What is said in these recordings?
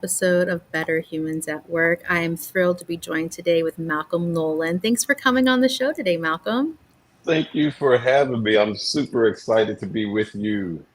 Episode of Better Humans at Work. I am thrilled to be joined today with Malcolm Nowlin. Thanks for coming on the show today, Malcolm. Thank you for having me. I'm super excited to be with you.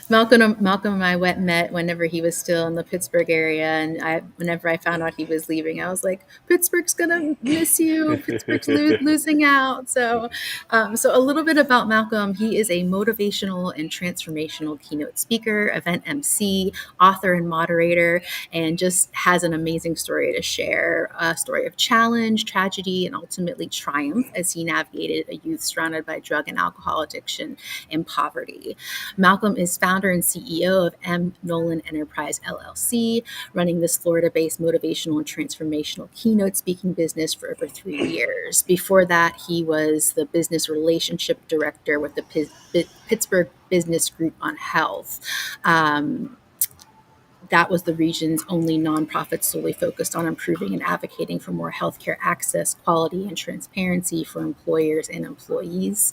Malcolm and I met whenever he was still in the Pittsburgh area, and whenever I found out he was leaving, I was like, Pittsburgh's gonna miss you. Pittsburgh's losing out. So a little bit about Malcolm. He is a motivational and transformational keynote speaker, event MC, author, and moderator, and just has an amazing story to share. A story of challenge, tragedy, and ultimately triumph as he navigated a youth surrounded by drug and alcohol addiction and poverty. Malcolm is founder and CEO of M. Nolan Enterprise LLC, running this Florida based motivational and transformational keynote speaking business for over 3 years. Before that, he was the business relationship director with the Pittsburgh Business Group on Health. That was the region's only nonprofit solely focused on improving and advocating for more healthcare access, quality, and transparency for employers and employees.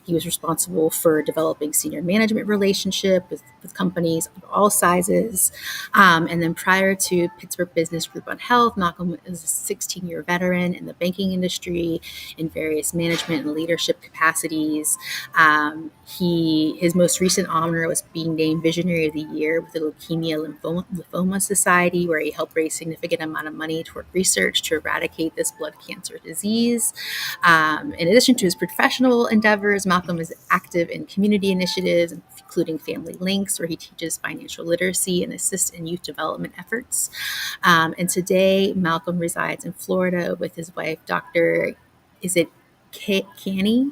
He was responsible for developing senior management relationship with companies of all sizes. And then prior to Pittsburgh Business Group on Health, Malcolm is a 16-year veteran in the banking industry in various management and leadership capacities. His most recent honor was being named Visionary of the Year with the Lymphoma Society, where he helped raise significant amount of money toward research to eradicate this blood cancer disease. In addition to his professional endeavors, Malcolm is active in community initiatives, including Family Links, where he teaches financial literacy and assists in youth development efforts. And today, Malcolm resides in Florida with his wife, Dr. Is it Canny?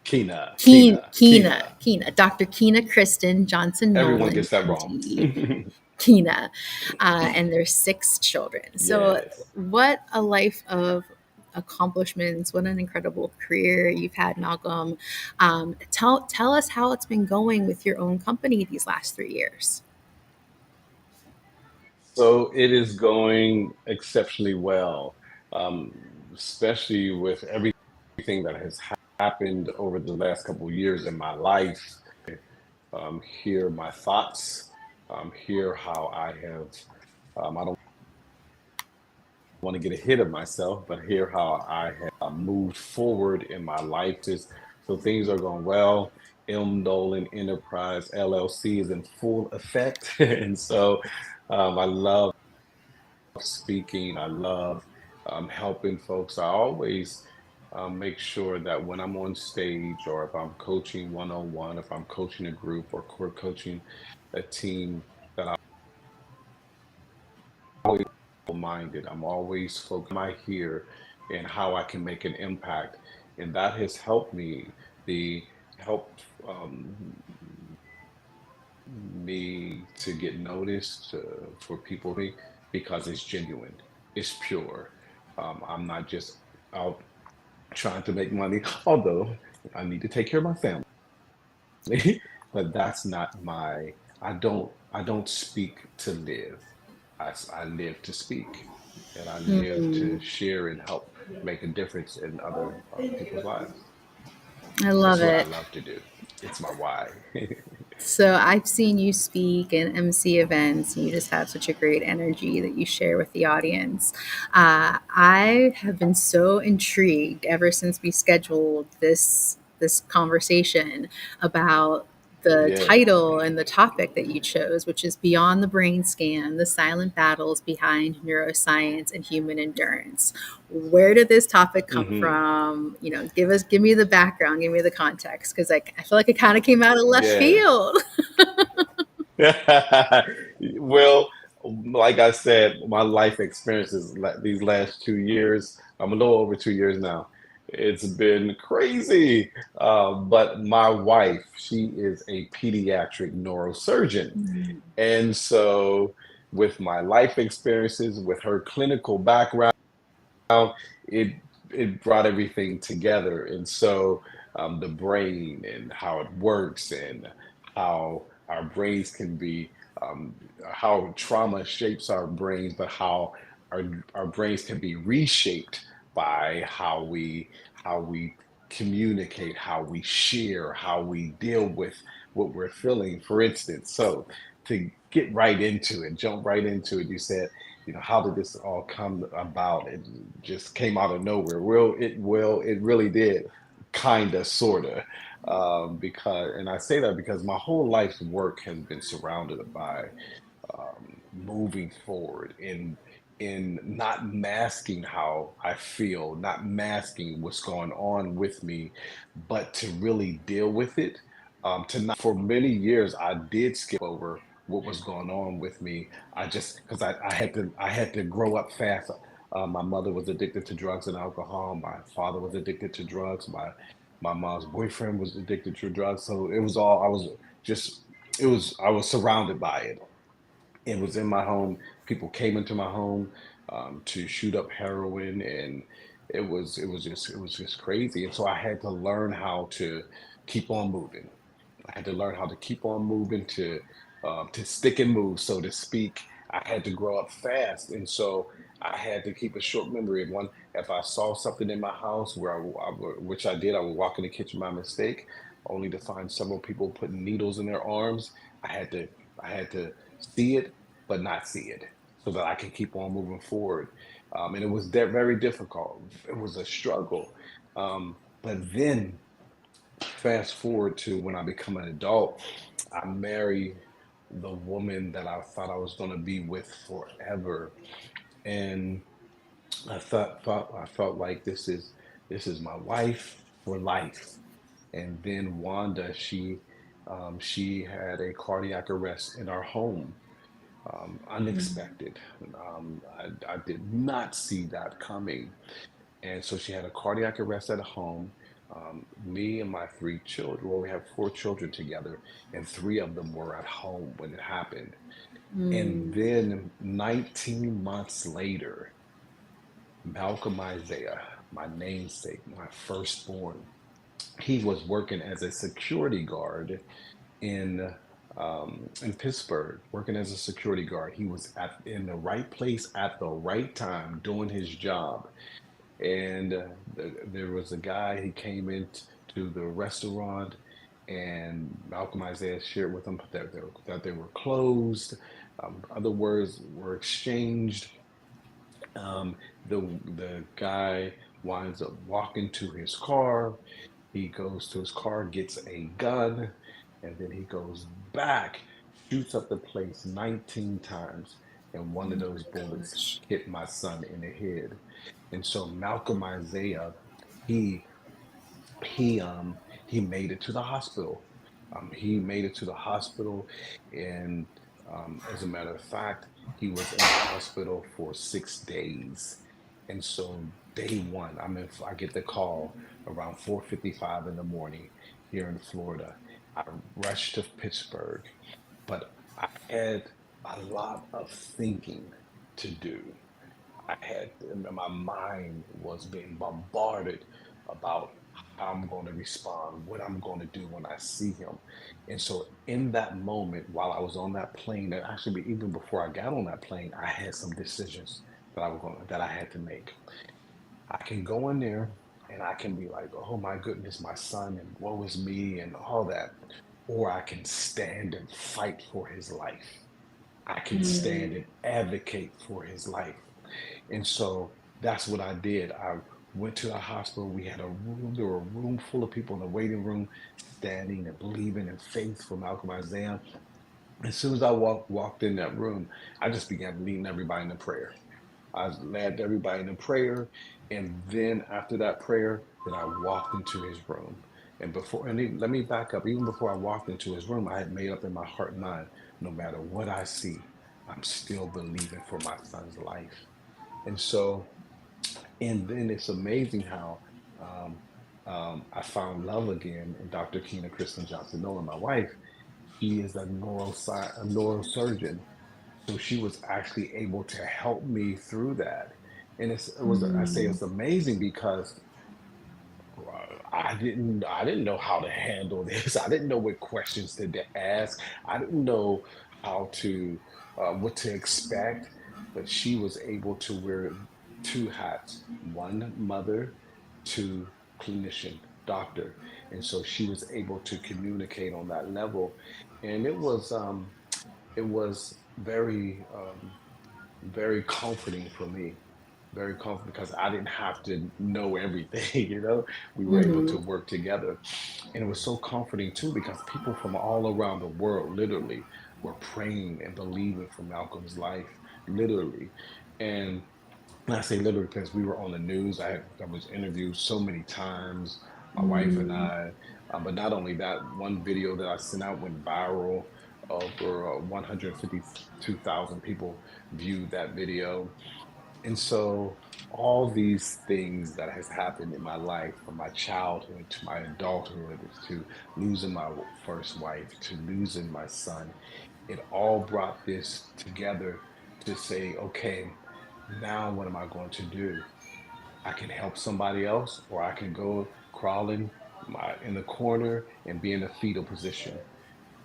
Keena, Keena, Keena. Dr. Keena Kristen Johnson Everyone Nolan, gets that wrong. MD. Keena, and their 6 children. So, Yes. what a life of accomplishments! What an incredible career you've had, Malcolm. Tell us how it's been going with your own company these last 3 years. So it is going exceptionally well, um, especially with everything that has happened over the last couple of years in my life. Hear my thoughts, hear how I have, I don't want to get ahead of myself, but hear how I have moved forward in my life. So things are going well. M. Dolan Enterprise LLC is in full effect. And so I love speaking. I love helping folks. I always make sure that when I'm on stage or if I'm coaching one on one, if I'm coaching a group or coaching a team, that I'm always minded. I'm always focused on my here and how I can make an impact. And that has helped me, the helped me to get noticed for people because it's genuine, it's pure. I'm not just out trying to make money, although I need to take care of my family. But that's not my. I don't speak to live. I live to speak, and I live to Mm, share and help make a difference in other people's lives. I It's love what I it. love to do. It's my why. So I've seen you speak and MC events, and you just have such a great energy that you share with the audience. I have been so intrigued ever since we scheduled this conversation about the Yeah. title and the topic that you chose, which is Beyond the Brain Scan: The Silent Battles Behind Neuroscience and Human Endurance. Where did this topic come Hmm. from? Give me the background, give me the context, because I feel like it kind of came out of left Yes. field. Well, like I said, my life experiences these last 2 years, I'm a little over 2 years now. It's been crazy. But my wife, she is a pediatric neurosurgeon. Mm, And so, with my life experiences, with her clinical background, it it brought everything together. And so, the brain and how it works, and how our brains can be, um, how trauma shapes our brains, but how our our brains can be reshaped by how we communicate, how we share, how we deal with what we're feeling. For instance, so to get right into it, jump right into it. You said, how did this all come about? It just came out of nowhere. It really did, kinda, sorta. Because, and I say that because my whole life's work has been surrounded by moving forward in not masking how I feel, not masking what's going on with me, but to really deal with it. To not for many years I did skip over what was going on with me. I just because I had to grow up fast. My mother was addicted to drugs and alcohol. My father was addicted to drugs. My mom's boyfriend was addicted to drugs. So it was all I was just it was I was surrounded by it. It was in my home. People came into my home to shoot up heroin, and it was just crazy. And so I had to learn how to keep on moving. I had to learn how to keep on moving to stick and move, so to speak. I had to grow up fast, and so I had to keep a short memory. If I saw something in my house where which I did, I would walk in the kitchen by mistake, only to find several people putting needles in their arms. I had to I had to see it, but not see it, so that I can keep on moving forward. And it was very difficult. It was a struggle. But then fast forward to when I become an adult, I marry the woman that I thought I was going to be with forever, and I felt like this is my wife for life. And then Wanda, she had a cardiac arrest in our home, unexpected. I did not see that coming. And so she had a cardiac arrest at home. Me and my three children, well, we have four children together, and three of them were at home when it happened. And then 19 months later, Malcolm Isaiah, my namesake, my firstborn, he was working as a security guard in Pittsburgh, working as a security guard. He was in the right place at the right time, doing his job. And there was a guy, he came into the restaurant, and Malcolm Isaiah shared with him that they were closed. Other words were exchanged. um, the guy winds up walking to his car. He goes to his car, gets a gun, and then he goes back, shoots up the place 19 times, and one of those bullets Gosh. hit my son in the head. And so Malcolm Isaiah, he he made it to the hospital. He made it to the hospital, and as a matter of fact, he was in the hospital for 6 days. And so day one, I get the call around 4:55 in the morning here in Florida. I rushed to Pittsburgh, but I had a lot of thinking to do. My mind was being bombarded about how I'm going to respond, what I'm going to do when I see him. And so in that moment, while I was on that plane, and actually even before I got on that plane, I had some decisions that I had to make. I can go in there and I can be like, oh my goodness, my son, and woe is me, and all that. Or I can stand and fight for his life. I can stand and advocate for his life. And so that's what I did. I went to the hospital. We had a room, there were a room full of people in the waiting room, standing and believing in faith for Malcolm Isaiah. As soon as I walked in that room, I just began leading everybody in prayer. I led everybody in prayer, and then after that prayer, then I walked into his room. Let me back up. Even before I walked into his room, I had made up in my heart and mind, no matter what I see, I'm still believing for my son's life. And so, and then it's amazing how um, I found love again in Dr. Keena Kristen Johnson Nolan, my wife. She is a neurosurgeon, so she was actually able to help me through that. And I say it's amazing because I didn't know how to handle this. I didn't know what questions to ask. I didn't know how to what to expect. But she was able to wear two hats: one mother, two clinician, doctor, and so she was able to communicate on that level. And it was very comforting for me, very comforting because I didn't have to know everything. We were able to Mhm. work together. And it was so comforting too because people from all around the world literally were praying and believing for Malcolm's life, literally. And I say literally because we were on the news. I was interviewed so many times, my wife and Mm. I. But not only that, one video that I sent out went viral. Over 152,000 people viewed that video. And so all these things that has happened in my life, from my childhood to my adulthood, to losing my first wife, to losing my son, it all brought this together to say, okay, now what am I going to do? I can help somebody else, or I can go crawling in the corner and be in a fetal position.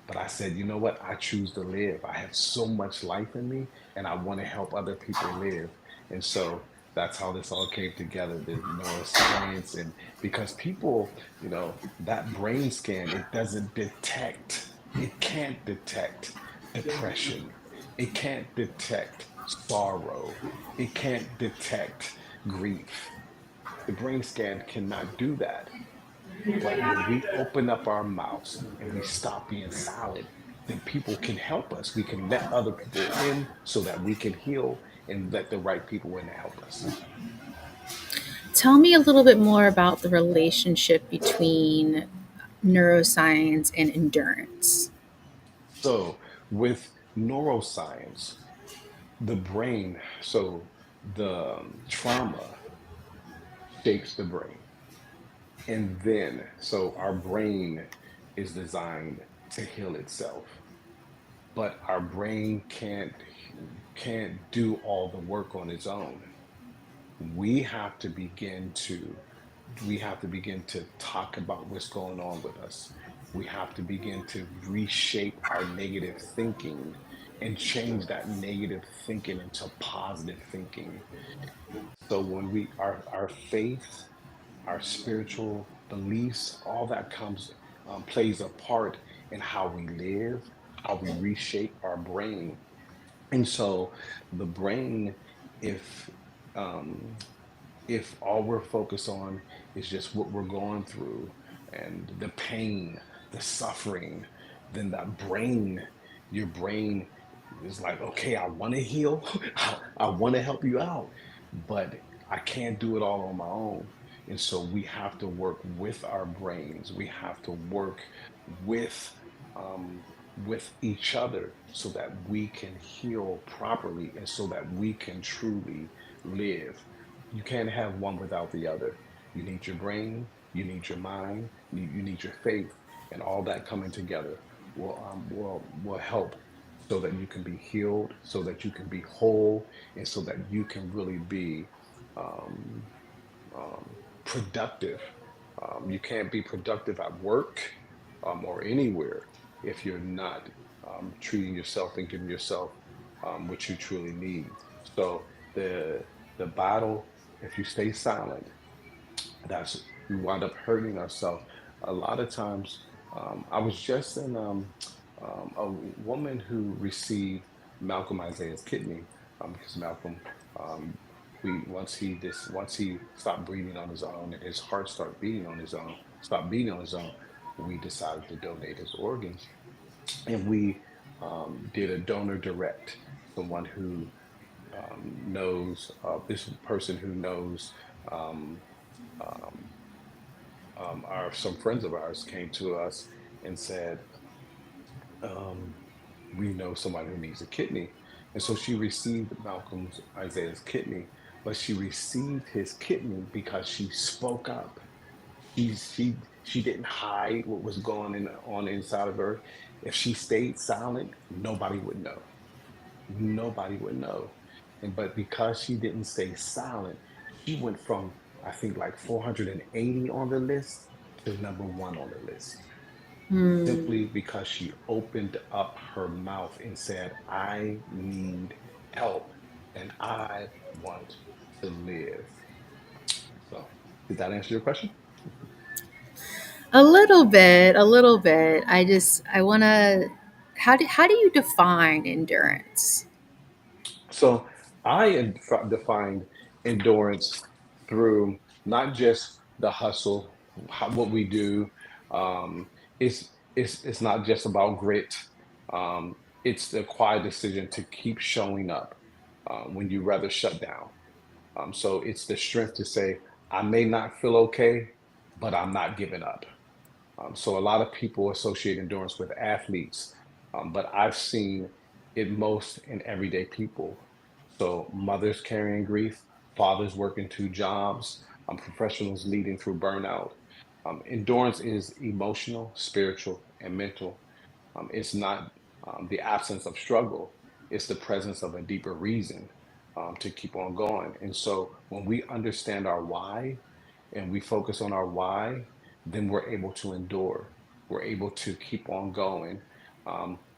But I said, you know what? I choose to live. I have so much life in me, and I want to help other people live. And so that's how this all came together, the neuroscience. And because people, that brain scan, it doesn't detect, it can't detect depression, it can't detect sorrow, it can't detect grief. The brain scan cannot do that. But when we open up our mouths and we stop being silent, then people can help us. We can let other people in so that we can heal and let the right people in to help us. Tell me a little bit more about the relationship between neuroscience and endurance. So, with neuroscience, the brain, so the trauma shapes the brain. And then, so our brain is designed to heal itself, but our brain can't do all the work on its own. we have to begin to we have to begin to talk about what's going on with us. We have to begin to reshape our negative thinking and change that negative thinking into positive thinking. So when our faith, our spiritual beliefs, all that comes plays a part in how we live, how we reshape our brain. And so the brain, if um, if all we're focused on is just what we're going through and the pain, the suffering, then your brain is like, okay, I want to heal, I want to help you out, but I can't do it all on my own. And so we have to work with our brains. We have to work with um, with each other so that we can heal properly and so that we can truly live. You can't have one without the other. You need your brain, you need your mind, you need your faith, and all that coming together will help so that you can be healed, so that you can be whole, and so that you can really be um, productive. You can't be productive at work or anywhere if you're not treating yourself and giving yourself what you truly need. So the battle, if you stay silent, that's we wind up hurting ourselves. A lot of times, I was just in a woman who received Malcolm Isaiah's kidney because Malcolm, um, we once he stopped breathing on his own and his heart started beating on his own, stopped beating on his own, we decided to donate his organs, and we did a donor direct, someone who knows this person who knows. Um, um, some friends of ours came to us and said, um, "We know somebody who needs a kidney," and so she received Malcolm's Isaiah's kidney, but she received his kidney because she spoke up. She didn't hide what was on inside of her. If she stayed silent, nobody would know. Nobody would know. And but because she didn't stay silent, she went from I think like 480 on the list to number one on the list. Hmm. Simply because she opened up her mouth and said, I need help and I want to live. So did that answer your question? A little bit, a little bit. I want to. how do you define endurance? So defined endurance through not just the hustle, what we do. Um, it's not just about grit. Um, it's the quiet decision to keep showing up when you rather shut down. So it's the strength to say, I may not feel okay, but I'm not giving up. So a lot of people associate endurance with athletes, but I've seen it most in everyday people. So mothers carrying grief, fathers working two jobs, professionals leading through burnout. Endurance is emotional, spiritual, and mental. It's not the absence of struggle, it's the presence of a deeper reason to keep on going. And so when we understand our why and we focus on our why, then we're able to endure. We're able to keep on going.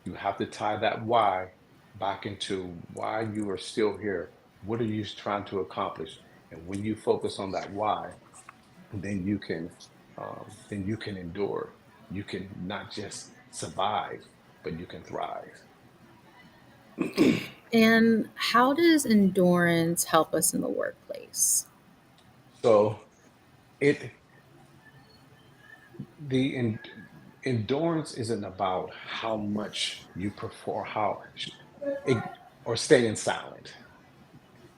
You have to tie that why back into why you are still here. What are you trying to accomplish? And when you focus on that why, then you can endure. You can not just survive, but you can thrive. And how does endurance help us in the workplace? So it the en- endurance isn't about how much you perform, it, or staying silent,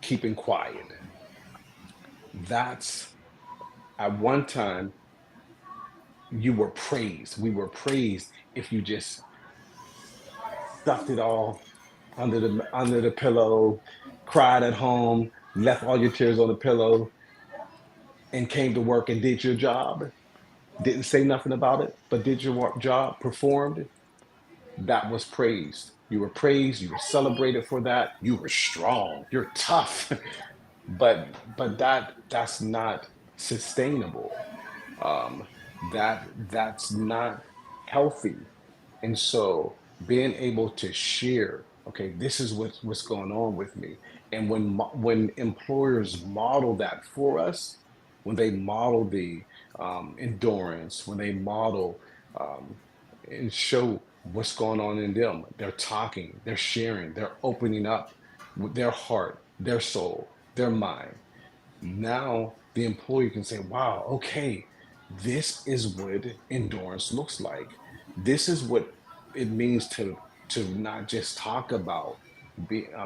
keeping quiet. That's at one time you were praised. We were praised if you just stuffed it all under the pillow, cried at home, left all your tears on the pillow, and came to work and did your job. Didn't say nothing about it, but did your job, performed. That was praised. You were praised. You were celebrated for that. You were strong. You're tough. But that's not sustainable. That's not healthy. And so being able to share, okay, this is what's going on with me. And when employers model that for us, when they model the endurance, when they model um, and show what's going on in them, they're talking, they're sharing, they're opening up with their heart, their soul, their mind. Now the employee can say, wow, okay, this is what endurance looks like. This is what it means to not just talk about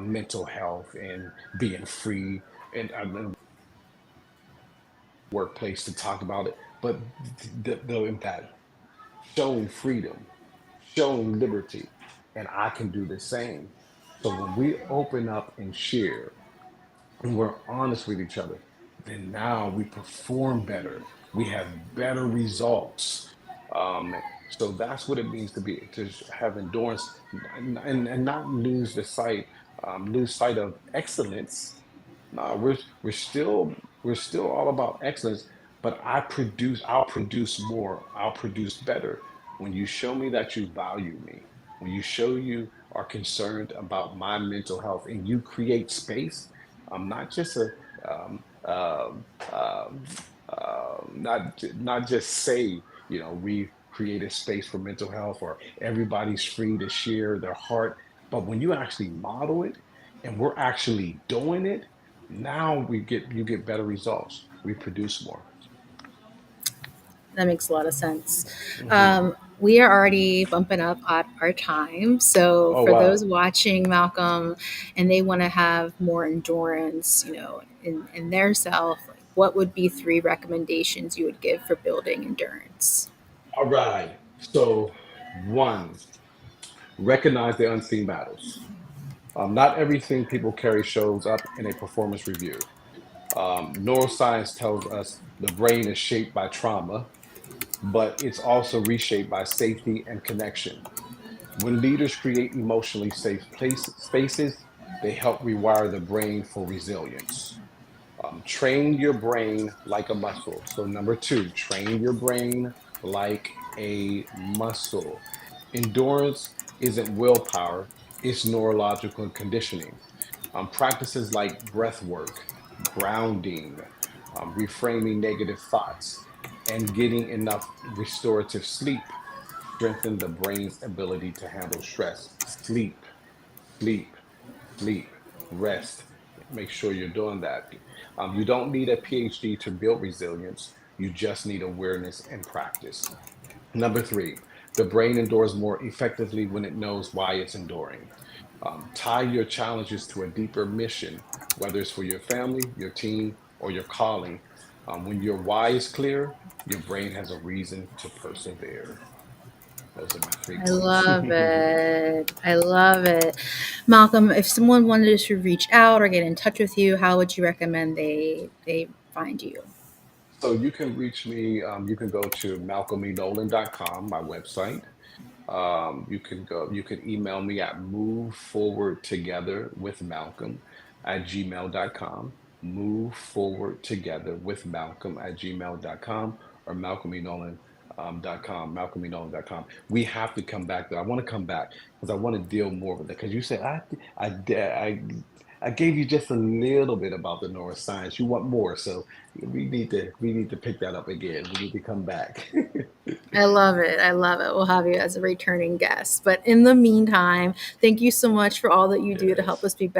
mental health and being free and workplace to talk about it, but the impact, showing freedom, showing liberty, and I can do the same. So when we open up and share, and we're honest with each other, then now we perform better. We have better results. Um, so that's what it means to have endurance and not lose sight of excellence. No, we're still all about excellence, but I'll produce more, I'll produce better. When you show me that you value me, when you are concerned about my mental health and you create space, not just a um, not just say, we create a space for mental health or everybody's free to share their heart, but when you actually model it and we're actually doing it, now you get better results. We produce more. That makes a lot of sense. Hmm. We are already bumping up at our time. So, Oh for those wow. watching, Malcolm, and they want to have more endurance, in their self, what would be three recommendations you would give for building endurance? All right. So one, recognize the unseen battles. Not everything people carry shows up in a performance review. Neuroscience tells us the brain is shaped by trauma, but it's also reshaped by safety and connection. When leaders create emotionally spaces, they help rewire the brain for resilience. Train your brain like a muscle. So, number two, train your brain like a muscle. Endurance isn't willpower, it's neurological conditioning. Practices like breath work, grounding, reframing negative thoughts, and getting enough restorative sleep strengthen the brain's ability to handle stress. Sleep, sleep, sleep, rest. Make sure you're doing that. You don't need a PhD to build resilience. You just need awareness and practice. Number three, the brain endures more effectively when it knows why it's enduring. Tie your challenges to a deeper mission, whether it's for your family, your team, or your calling. When your why is clear, your brain has a reason to persevere. Those are my three I points. love it. I love it. Malcolm, if someone wanted to reach out or get in touch with you, how would you recommend they find you? So you can reach me. You can go to malcolmenolan.com, my website. You can email me at moveforwardtogetherwithmalcolm@gmail.com. Moveforwardtogetherwithmalcolm@gmail.com or malcolmenolan.com. We have to come back though. I want to come back because I want to deal more with it. Because you said I gave you just a little bit about the neuroscience. You want more, so we need to pick that up again. We need to come back. I love it. I love it. We'll have you as a returning guest. But in the meantime, thank you so much for all that you do to help Yes. us be better